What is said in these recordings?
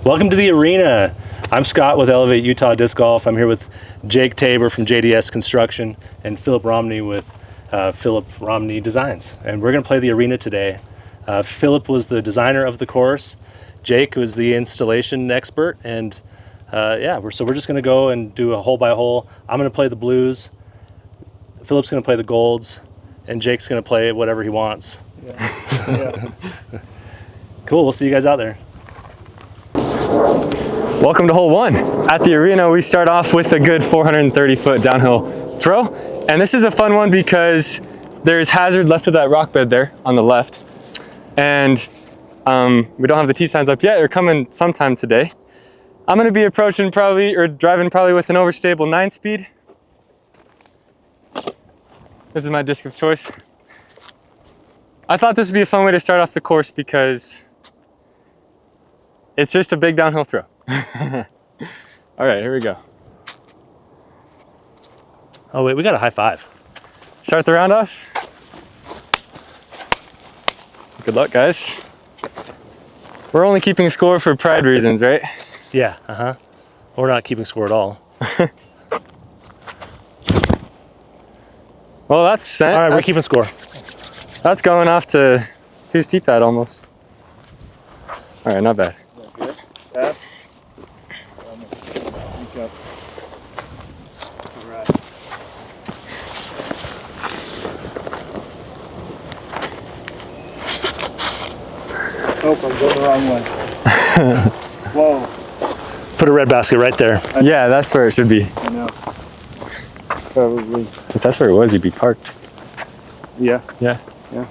Welcome to the arena. I'm Scott with Elevate Utah Disc Golf. I'm here with Jake Tabor from JDS Construction and Phillip Romney with Phillip Romney Designs. And we're going to play the arena today. Phillip was the designer of the course. Jake was the installation expert. And we're just going to go and do a hole by hole. I'm going to play the blues. Phillip's going to play the golds. And Jake's going to play whatever he wants. Yeah. Cool. We'll see you guys out there. Welcome to hole one. At the arena, we start off with a good 430-foot downhill throw. And this is a fun one because there's hazard left of that rock bed there on the left. And we don't have the tee signs up yet. They're coming sometime today. I'm going to be driving probably with an overstable 9-speed. This is my disc of choice. I thought this would be a fun way to start off the course because it's just a big downhill throw. All right, here we go. Oh wait, we got a high five. Start the round off. Good luck, guys. We're only keeping score for pride reasons, right? Yeah, We're not keeping score at all. Well, that's set. All right, we're keeping score. That's going off to 2 steep pad almost. All right, not bad. Good. Tap. Up. All right. Oh, I'm going the wrong way. Whoa. Put a red basket right there. Yeah, that's where it should be. I know. Probably. If that's where it was, you'd be parked. Yeah. Yeah. Yeah.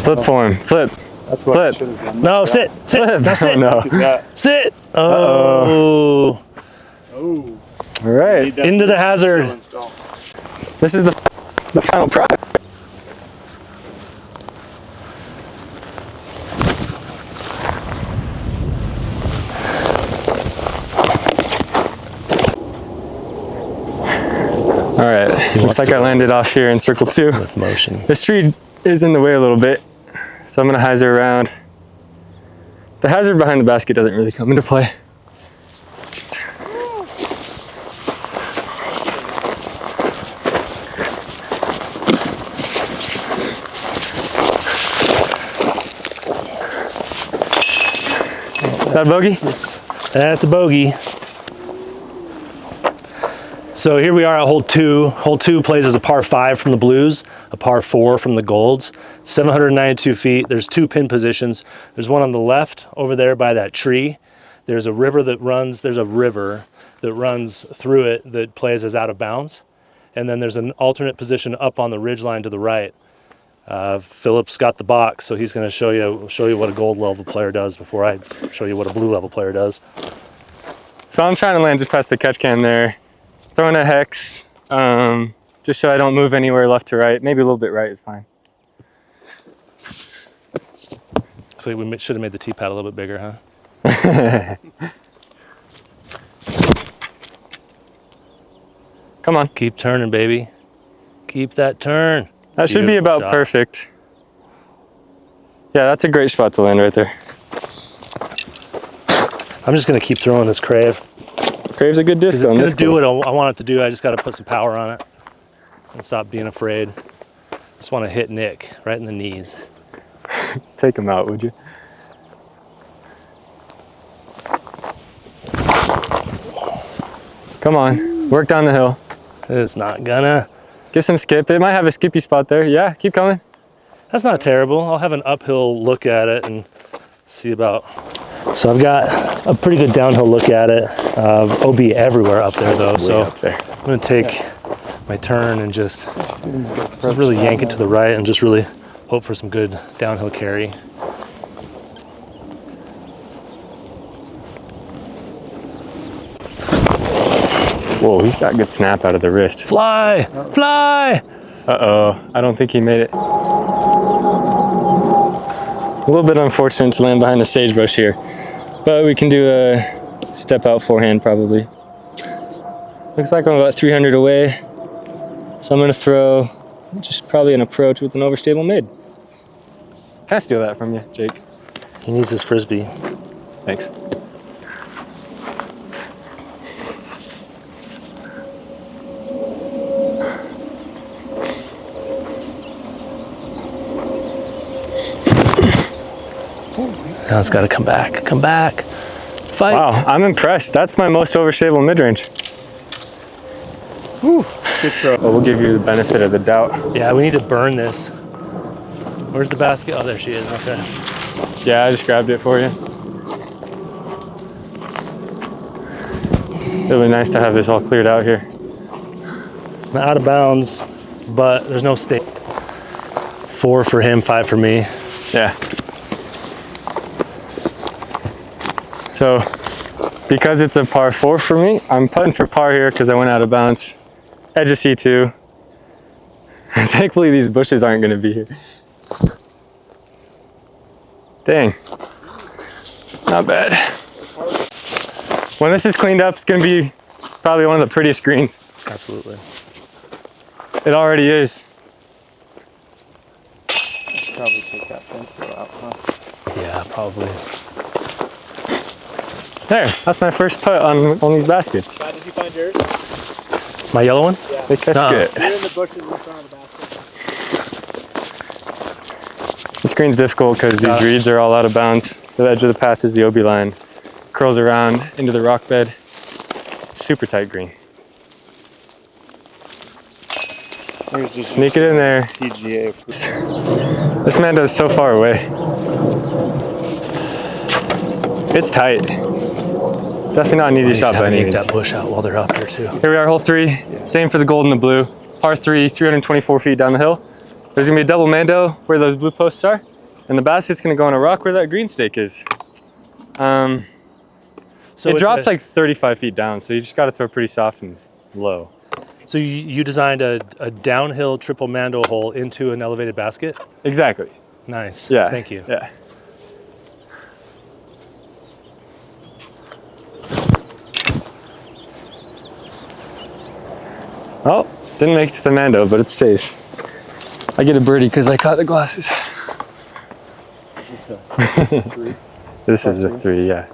Flip for him. Flip. That's what I should have done. No, sit. Flip. Now sit. Oh, no. Yeah. Sit. Oh. Oh. All right. Into the hazard. Install. This is the final product. All right, looks like I landed off here in circle 2. With motion. This tree is in the way a little bit, so I'm gonna hyzer around. The hazard behind the basket doesn't really come into play. Is that a bogey? That's a bogey. So here we are at hole 2. Hole 2 plays as a par 5 from the blues, a par 4 from the golds. 792 feet. There's 2 pin positions. There's one on the left over there by that tree. There's a river that runs through it that plays as out of bounds. And then there's an alternate position up on the ridgeline to the right. Phillip's got the box, so he's going to show you what a gold level player does before I show you what a blue level player does. So I'm trying to land just past the catch can there. Throwing a hex, just so I don't move anywhere left to right. Maybe a little bit right is fine. So we should have made the tee pad a little bit bigger, huh? Come on. Keep turning, baby. Keep that turn. That should be about perfect. Yeah, that's a great spot to land right there. I'm just going to keep throwing this crave. Crave's a good disc on this. It's going to do what I want it to do. I just got to put some power on it and stop being afraid. Just want to hit Nick right in the knees. Take him out, would you? Come on, work down the hill. It's not gonna. Get some skip. It might have a skippy spot there. Yeah, keep coming. That's not terrible. I'll have an uphill look at it and see about. So I've got a pretty good downhill look at it. OB everywhere up there though. So up there. I'm gonna take my turn and just really yank it to the right and just really hope for some good downhill carry. Whoa, he's got good snap out of the wrist. Fly! Fly! Uh-oh, I don't think he made it. A little bit unfortunate to land behind the sagebrush here, but we can do a step out forehand probably. Looks like I'm about 300 away, so I'm gonna throw just probably an approach with an overstable mid. Can I steal that from you, Jake? He needs his Frisbee. Thanks. Now it's got to come back. Come back. Fight. Wow, I'm impressed. That's my most overstable mid-range. Whew, good throw. But we'll give you the benefit of the doubt. Yeah, we need to burn this. Where's the basket? Oh, there she is. Okay. Yeah, I just grabbed it for you. It'll be nice to have this all cleared out here. I'm out of bounds, but there's no stake. 4 for him, 5 for me. Yeah. So, because it's a par 4 for me, I'm putting for par here because I went out of bounds. Edge of C2. Thankfully, these bushes aren't going to be here. Dang. Not bad. When this is cleaned up, it's going to be probably one of the prettiest greens. Absolutely. It already is. Probably take that fence throw out, huh? Yeah, probably. There, that's my first putt on these baskets. Did you find yours? My yellow one? Yeah. They catch good. You're in the bushes in front of the basket. This green's difficult because these reeds are all out of bounds. The edge of the path is the OB line. Curls around into the rock bed. Super tight green. Sneak it in there. PGA approved. This man does so far away. It's tight. Definitely not an easy shot by any Yank means. that bush out while they're up here too. Here we are, hole 3. Same for the gold and the blue. Par 3, 324 feet down the hill. There's gonna be a double mando where those blue posts are, and the basket's gonna go on a rock where that green stake is. So It it's drops like 35 feet down, so you just gotta throw pretty soft and low. So you designed a downhill triple mando hole into an elevated basket? Exactly. Nice. Yeah. Thank you. Yeah. Oh, didn't make it to the mando, but it's safe. I get a birdie because I caught the glasses. This is a 3. This is a 3, yeah.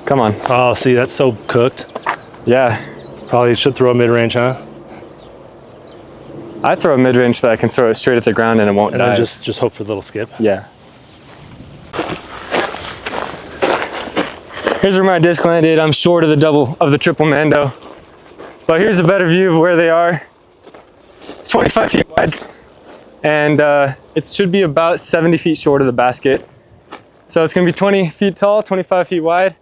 Come on. Oh, see, that's so cooked. Yeah. Probably should throw a mid-range, huh? I throw a mid-range so that I can throw it straight at the ground and it won't And dive. then just hope for the little skip. Yeah. Here's where my disc landed. I'm short of the triple mando. But here's a better view of where they are. It's 25 feet wide. And it should be about 70 feet short of the basket. So it's gonna be 20 feet tall, 25 feet wide.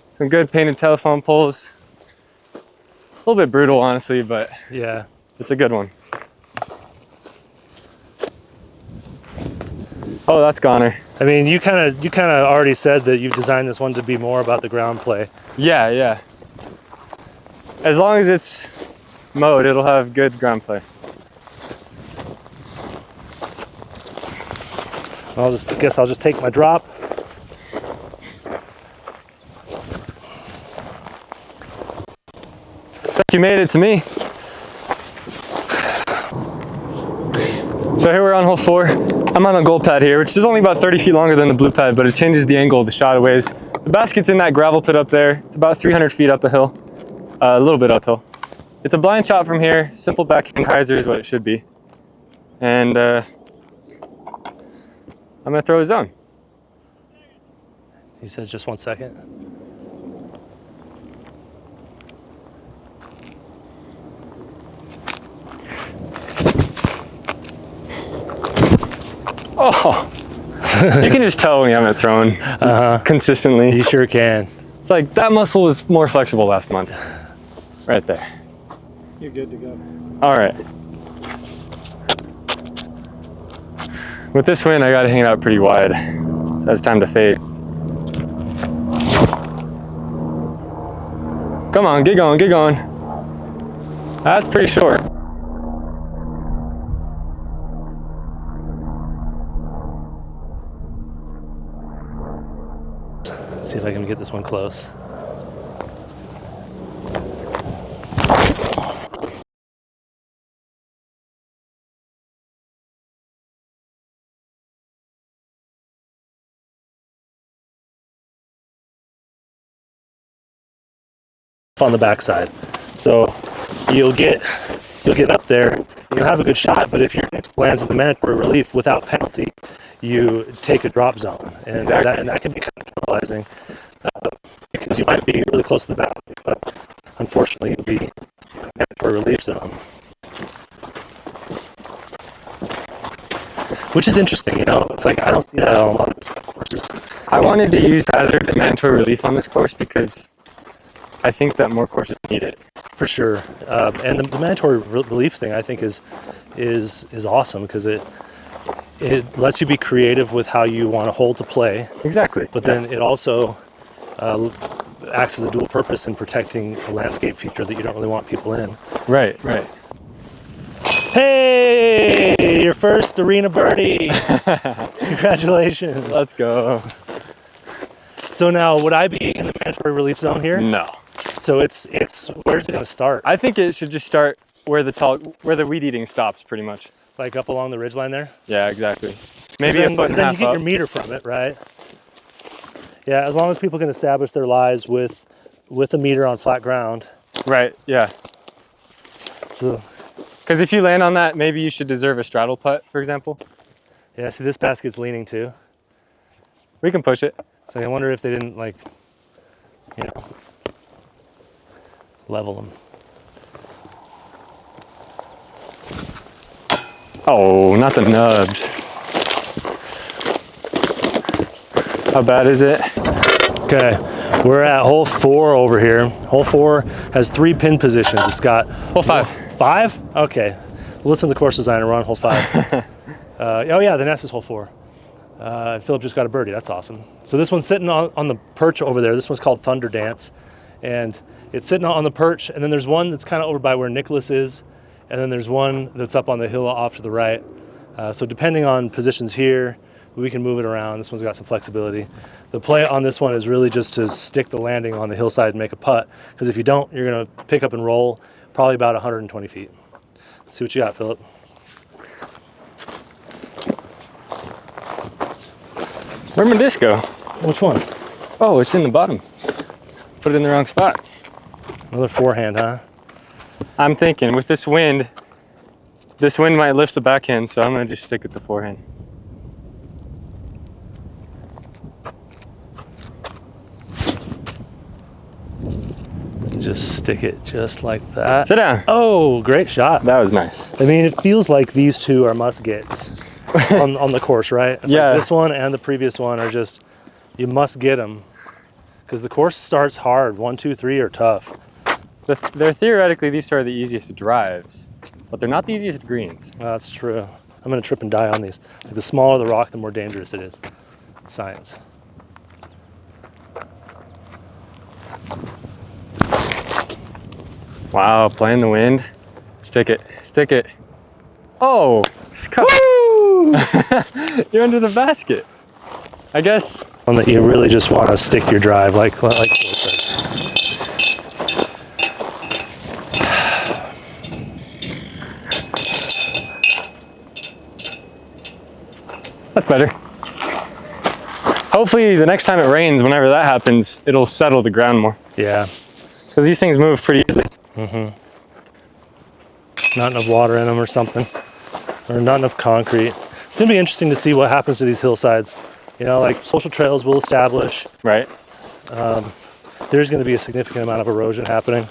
Some good painted telephone poles. A little bit brutal, honestly, but Yeah. it's a good one. Oh, that's goner. I mean, you kind of already said that you've designed this one to be more about the ground play. Yeah, yeah. As long as it's mowed, it'll have good ground play. I guess I'll just take my drop. You made it to me. So here we're on hole 4. I'm on the gold pad here, which is only about 30 feet longer than the blue pad, but it changes the angle of the shot waves. The basket's in that gravel pit up there. It's about 300 feet up a hill, a little bit uphill. It's a blind shot from here. Simple backhand hyzer is what it should be. And I'm gonna throw a zone. He says just 1 second. Oh, you can just tell when you haven't thrown consistently. You sure can. It's like that muscle was more flexible last month. Right there. You're good to go. All right. With this wind, I got to hang it out pretty wide. So it's time to fade. Come on, get going, get going. That's pretty short. Let's see if I can get this one close. on the backside. So you'll get up there, you'll have a good shot, but if your disc lands in the mandatory relief without penalty, you take a drop zone. And, Exactly. that can be kind of penalizing because you might be really close to the boundary, but unfortunately you'll be in a mandatory relief zone. Which is interesting, you know, it's like I don't see that on a lot of these courses. I wanted to use hazard and mandatory relief on this course because I think that more courses need it. For sure, and the mandatory relief thing I think is awesome because it lets you be creative with how you want to hold to play. Exactly. But then it also acts as a dual purpose in protecting a landscape feature that you don't really want people in. Right, right. Hey, your first arena birdie! Congratulations. Let's go. So now, would I be in the mandatory relief zone here? No. So it's where's it going to start? I think it should just start where the weed eating stops, pretty much. Like up along the ridgeline there? Yeah, exactly. Maybe then, a foot and a then half you get up. your meter from it, right? Yeah, as long as people can establish their lies with a meter on flat ground. Right, yeah. So, Because if you land on that, maybe you should deserve a straddle putt, for example. yeah, see this basket's leaning too. We can push it. So I wonder if they didn't like, you know, level them. Oh, not the nubs. How bad is it? Okay, we're at hole 4 over here. Hole 4 has 3 pin positions. It's got Hole 5. 5? Okay. Listen to the course designer. We're on hole 5. Oh yeah, the nest is hole 4. Phillip just got a birdie. That's awesome. So this one's sitting on the perch over there. This one's called Thunder Dance, and it's sitting on the perch. And then there's one that's kind of over by where Nicholas is, and then there's one that's up on the hill off to the right. So depending on positions here, we can move it around. This one's got some flexibility. The play on this one is really just to stick the landing on the hillside and make a putt, because if you don't, you're going to pick up and roll probably about 120 feet. Let's see what you got, Phillip. Where'd my disc go? Which one? Oh, it's in the bottom. Put it in the wrong spot. Another forehand, huh? I'm thinking with this wind might lift the backhand, so I'm gonna just stick with the forehand. Just stick it just like that. Sit down. Oh, great shot. That was nice. I mean, it feels like these two are must-gets on the course, right? It's Yeah. like this one and the previous one are just, you must get them. Because the course starts hard. 1, 2, 3 are tough. They're theoretically, these two are the easiest drives, but they're not the easiest greens. That's true. I'm going to trip and die on these. Like, the smaller the rock, the more dangerous it is. It's science. Wow, playing the wind. Stick it, stick it. Oh, you're under the basket. I guess. One that you really just want to stick your drive, like Phil said. That's better. Hopefully the next time it rains, whenever that happens, it'll settle the ground more. Yeah. Because these things move pretty easily. Not enough water in them or something, or not enough concrete. It's gonna be interesting to see what happens to these hillsides. You know, like social trails will establish. Right. There's gonna be a significant amount of erosion happening.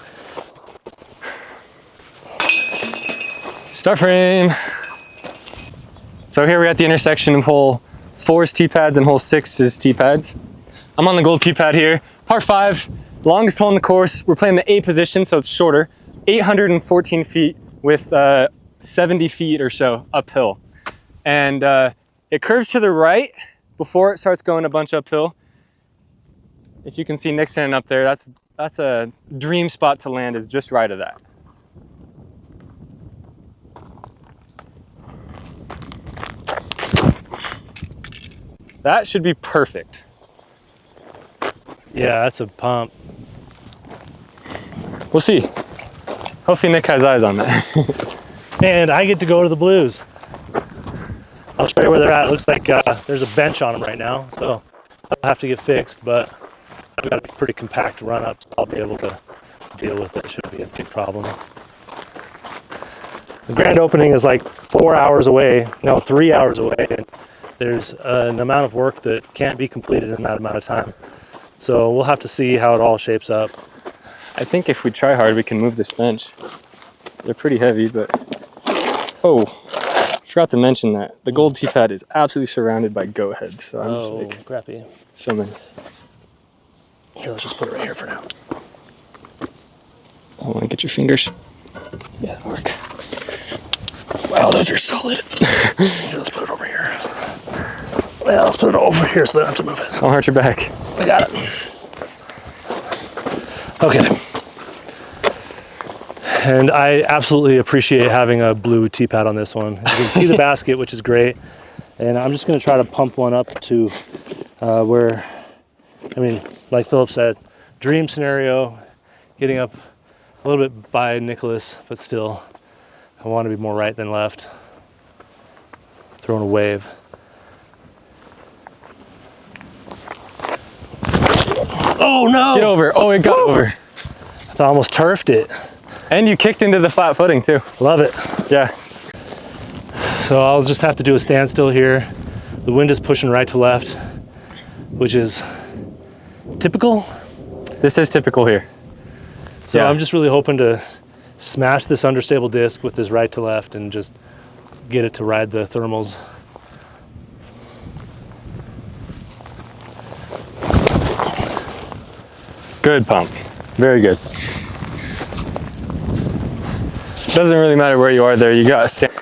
Start frame. So here we're at the intersection of hole 4's tee pads and hole 6's tee pads. I'm on the gold tee pad here. Par 5, longest hole in the course. We're playing the A position, so it's shorter. 814 feet with 70 feet or so uphill. And it curves to the right before it starts going a bunch uphill. If you can see Nixon up there, that's a dream spot to land, is just right of that. That should be perfect. Yeah, that's a pump. We'll see. Hopefully Nick has eyes on that. And I get to go to the Blues. I'll show you where they're at. It looks like there's a bench on them right now, so I'll have to get fixed, but I've got a pretty compact run up, so I'll be able to deal with it. Shouldn't be a big problem. The grand opening is like 4 hours away, no, 3 hours away, and there's an amount of work that can't be completed in that amount of time. So we'll have to see how it all shapes up. I think if we try hard, we can move this bench. They're pretty heavy, but... Oh, forgot to mention that. The gold tee pad is absolutely surrounded by goat heads. So I'm just like, crappy. so many. Here, let's just put it right here for now. I want to get your fingers. Yeah, that'll work. Wow, those are solid. Here, let's put it over here. Well, let's put it over here so they don't have to move it. Don't hurt your back. I got it. Okay. And I absolutely appreciate having a blue tee pad on this one. You can see the basket, which is great. And I'm just going to try to pump one up to where, I mean, like Phillip said, dream scenario, getting up a little bit by Nicholas, but still, I want to be more right than left. Throwing a wave. Oh no! Get over. Oh, it got over. I almost turfed it. And you kicked into the flat footing too. Love it. Yeah. So I'll just have to do a standstill here. The wind is pushing right to left, which is typical. This is typical here. So Yeah. I'm just really hoping to smash this understable disc with this right to left and just get it to ride the thermals. Good pump. Very good. Doesn't really matter where you are there. You gotta stand.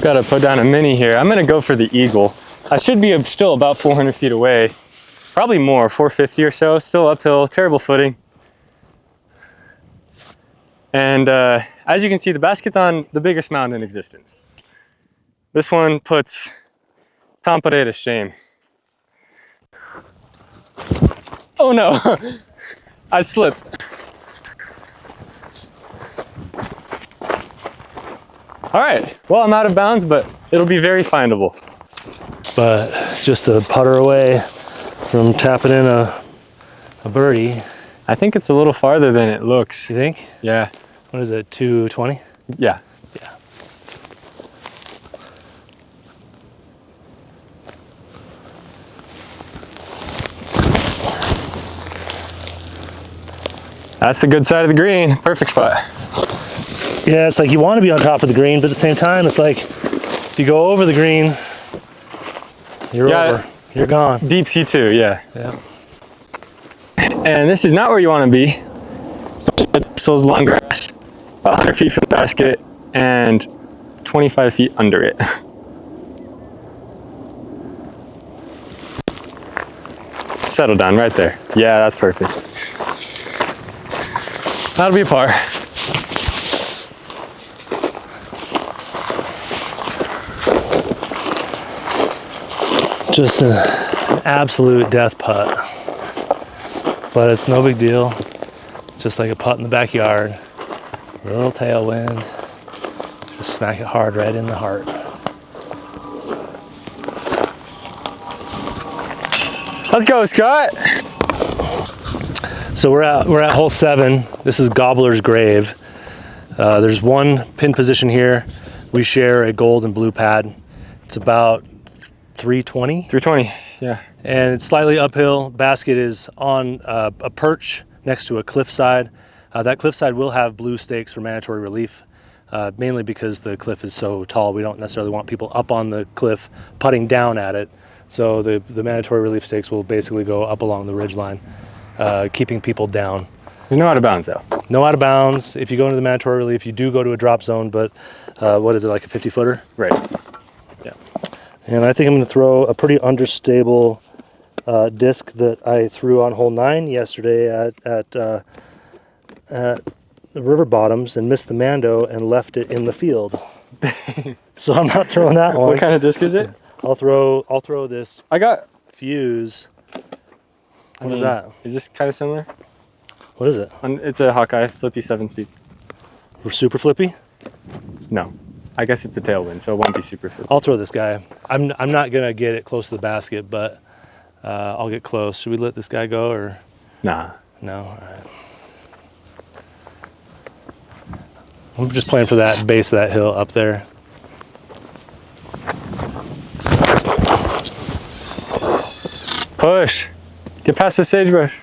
Gotta put down a mini here. I'm gonna go for the eagle. I should be still about 400 feet away. Probably more, 450 or so. Still uphill, terrible footing. And as you can see, the basket's on the biggest mountain in existence. This one puts Tampere to shame. Oh no, I slipped. All right, well, I'm out of bounds, but it'll be very findable. But just a putter away from tapping in a birdie. I think it's a little farther than it looks. You think? Yeah. What is it, 220? Yeah. Yeah. That's the good side of the green. Perfect spot. Yeah, it's like you want to be on top of the green, but at the same time, it's like if you go over the green, you're over. You're gone. Deep C2, yeah. Yeah. And this is not where you want to be. This is long grass, about 100 feet from the basket and 25 feet under it. Settle down right there. Yeah, that's perfect. That'll be a par. Just an absolute death putt. But it's no big deal. Just like a putt in the backyard. Little tailwind. Just smack it hard right in the heart. Let's go, Scott. So we're at hole 7. This is Gobbler's Grave. There's one pin position here. We share a gold and blue pad. It's about 320. 320, yeah. And it's slightly uphill. Basket is on a perch next to a cliffside. That cliffside will have blue stakes for mandatory relief, mainly because the cliff is so tall. We don't necessarily want people up on the cliff putting down at it. So the mandatory relief stakes will basically go up along the ridge line, keeping people down. There's no out of bounds though. No out of bounds. If you go into the mandatory relief, you do go to a drop zone, but what is it, like a 50 footer? Right. Yeah. And I think I'm going to throw a pretty understable disc that I threw on hole 9 yesterday at the river bottoms and missed the mando and left it in the field. So I'm not throwing that one. What kind of disc is it? I'll throw this I got. fuse. What is that? Is this kind of similar? What is it? It's a Hawkeye Flippy 7-speed. Super flippy? No, I guess it's a tailwind, so it won't be super flippy. I'll throw this guy. I'm not gonna get it close to the basket, but I'll get close. Should we let this guy go or? Nah. No? All right. I'm just playing for that base of that hill up there. Push. Get past the sagebrush.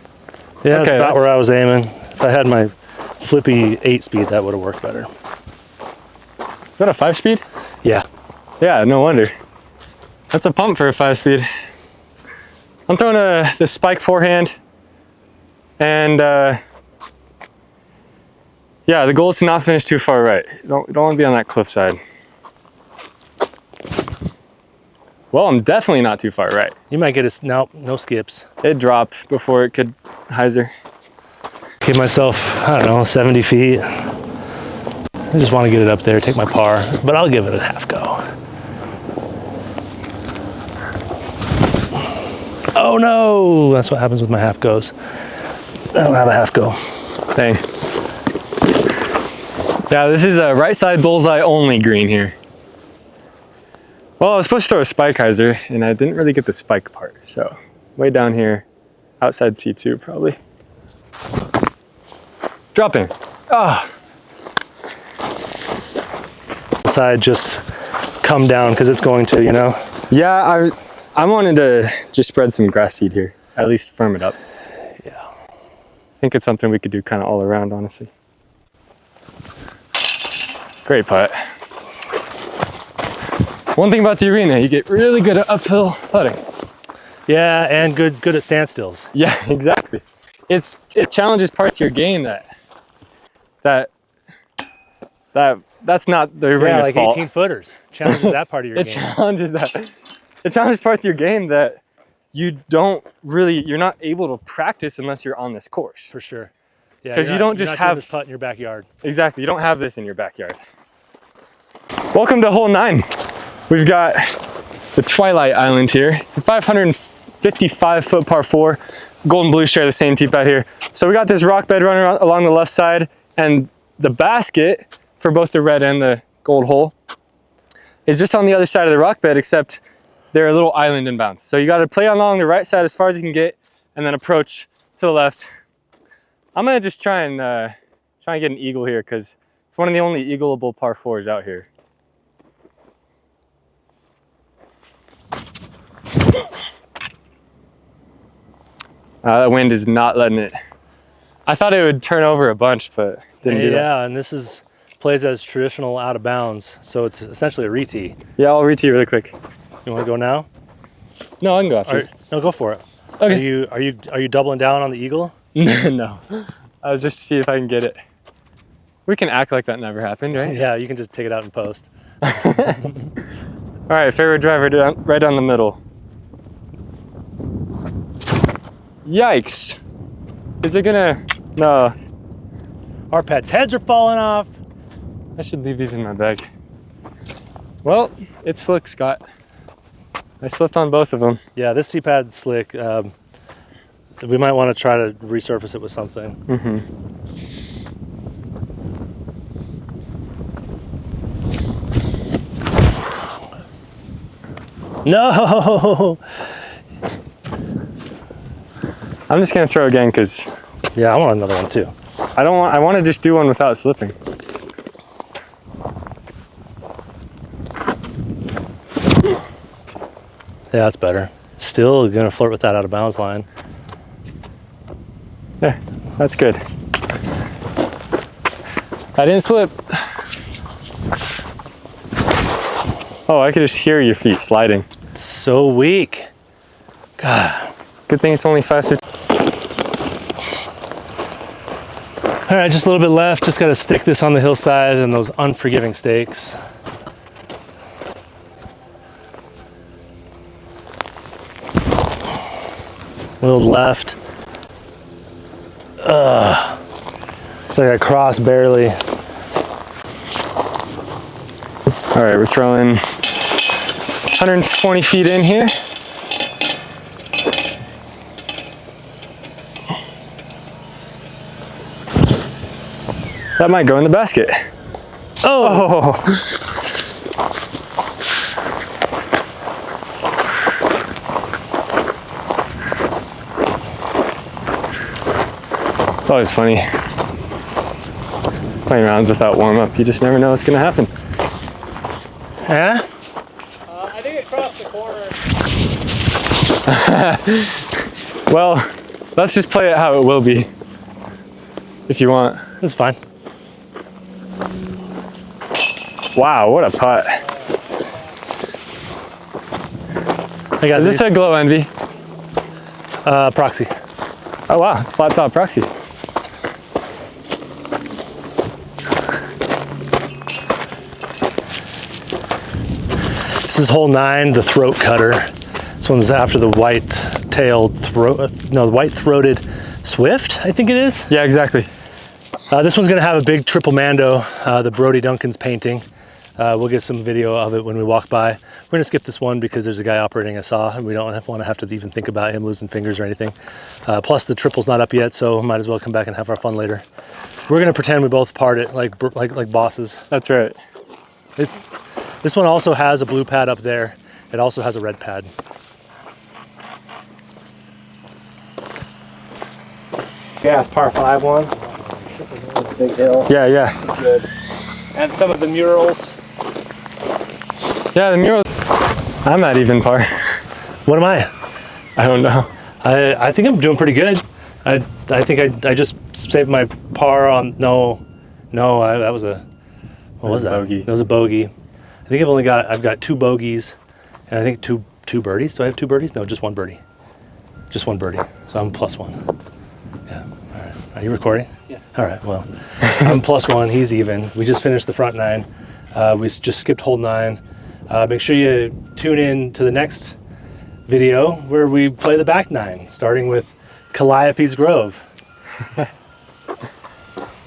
Yeah, that's Okay, about where I was aiming. If I had my flippy 8-speed, that would have worked better. Is that a 5-speed? Yeah. Yeah, no wonder. That's a pump for a 5-speed. I'm throwing the spike forehand. And yeah, the goal is to not finish too far right. You don't want to be on that cliffside. Well, I'm definitely not too far right. You might get a, no skips. It dropped before it could hyzer. Give myself, I don't know, 70 feet. I just want to get it up there, take my par, but I'll give it a half go. Oh no, that's what happens with my half goes. I don't have a half go. Dang. Yeah, this is a right side bullseye only green here. Well, I was supposed to throw a spike hyzer and I didn't really get the spike part. So way down here, outside C2 probably. Dropping. Ah. Side just come down because it's going to, you know? Yeah, I wanted to just spread some grass seed here, at least firm it up. Yeah. I think it's something we could do kind of all around, honestly. Great putt. One thing about the arena, you get really good at uphill putting. Yeah, and good at standstills. Yeah, exactly. It challenges parts of your game that's not the arena's like fault. 18 footers. Challenges that part of your It game. challenges that. It challenges parts of your game that you're not able to practice unless you're on this course. For sure. Yeah, 'Cause you don't just you're not doing have- this putt in your backyard. Exactly, you don't have this in your backyard. Welcome to hole 9. We've got the Twilight Island here. It's a 555-foot par 4. Gold and blue share the same tee pad here. So we got this rock bed running along the left side, and the basket for both the red and the gold hole is just on the other side of the rock bed, except they're a little island inbounds. So you got to play along the right side as far as you can get, and then approach to the left. I'm gonna just try and get an eagle here because it's one of the only eagleable par 4s out here. That wind is not letting it. I thought it would turn over a bunch, but didn't do that. Yeah, and this plays as traditional out of bounds, so it's essentially a re-tee. Yeah, I'll re-tee really quick. You want to go now? No, I can go after. No, go for it. Okay. Are you doubling down on the eagle? No, I was just to see if I can get it. We can act like that never happened, right? Yeah, you can just take it out in post. All right, fairway driver right down the middle. Yikes! Is it gonna? No. Our pets' heads are falling off. I should leave these in my bag. Well, it's slick, Scott. I slipped on both of them. Yeah, this tee pad's slick. We might want to try to resurface it with something. Mm-hmm. No! I'm just gonna throw again because Yeah, I want another one too. I want to just do one without slipping. Yeah, that's better. Still gonna flirt with that out of bounds line. Yeah, that's good. I didn't slip. Oh, I could just hear your feet sliding. It's so weak. God. Good thing it's only 550. All right, just a little bit left. Just gotta stick this on the hillside and those unforgiving stakes. A little left. It's like I crossed barely. All right, we're throwing 120 feet in here. That might go in the basket. Oh! It's always funny playing rounds without warm-up. You just never know what's gonna happen. Yeah? I think it crossed the corner. Well, let's just play it how it will be, if you want. That's fine. Wow, what a putt. I got Is this a Glow Envy? proxy? Oh wow, it's flat top proxy. This is hole 9, the throat cutter. This one's after the white-tailed the white-throated swift, I think it is. Yeah, exactly. This one's gonna have a big triple mando, the Brody Duncan's painting. We'll get some video of it when we walk by. We're gonna skip this one because there's a guy operating a saw and we don't want to have to even think about him losing fingers or anything. Plus the triple's not up yet, so might as well come back and have our fun later. We're gonna pretend we both part it like bosses. That's right. This one also has a blue pad up there. It also has a red pad. Yeah, it's par 5 one. Big hill. Yeah, yeah. Good. And some of the murals. Yeah, the mural. I'm not even par. What am I? I don't know. I think I'm doing pretty good. I think I just saved my par on that was a what was that? Bogey. That was a bogey. I think I've got 2 bogeys and I think two birdies. Do I have 2 birdies? No, just 1 birdie. Just 1 birdie. So I'm +1. Yeah. All right. Are you recording? Yeah. All right. Well, I'm +1. He's even. We just finished the front 9. We just skipped hole 9. Make sure you tune in to the next video where we play the back 9, starting with Calliope's Grove.